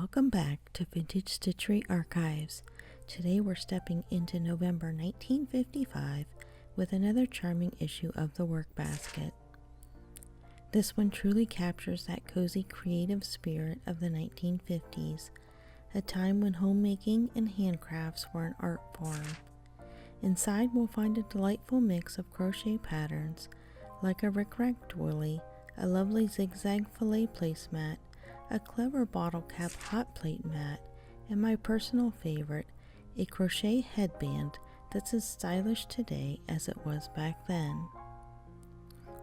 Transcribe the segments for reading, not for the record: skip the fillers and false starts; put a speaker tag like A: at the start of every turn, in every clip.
A: Welcome back to Vintage Stitchery Archives. Today we're stepping into November 1955 with another charming issue of the WorkBasket. This one truly captures that cozy creative spirit of the 1950s, a time when homemaking and handcrafts were an art form. Inside we'll find a delightful mix of crochet patterns like a Rack Doily, a lovely Zig Zag Filet Placement, a clever bottle cap hot plate mat, and my personal favorite, a crochet headband that's as stylish today as it was back then.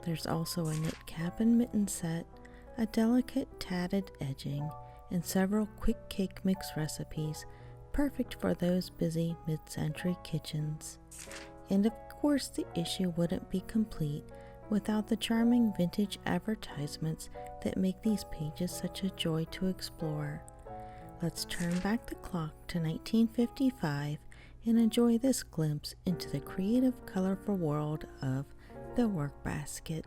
A: There's also a knit cap and mitten set, a delicate tatted edging, and several quick cake mix recipes, perfect for those busy mid-century kitchens. And of course the issue wouldn't be complete without the charming vintage advertisements that make these pages such a joy to explore. Let's turn back the clock to 1955 and enjoy this glimpse into the creative, colorful world of the WorkBasket.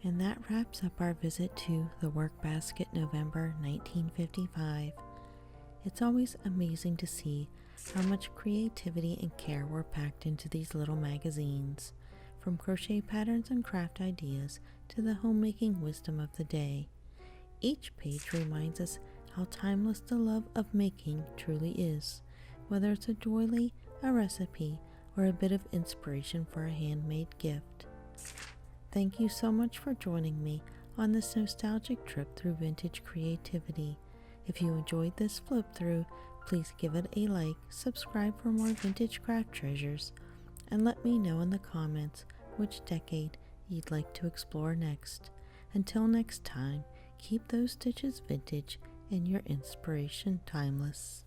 A: And that wraps up our visit to the WorkBasket November 1955. It's always amazing to see how much creativity and care were packed into these little magazines, from crochet patterns and craft ideas to the homemaking wisdom of the day. Each page reminds us how timeless the love of making truly is, whether it's a doily, a recipe, or a bit of inspiration for a handmade gift. Thank you so much for joining me on this nostalgic trip through vintage creativity. If you enjoyed this flip through, please give it a like, subscribe for more vintage craft treasures, and let me know in the comments which decade you'd like to explore next. Until next time, keep those stitches vintage and your inspiration timeless.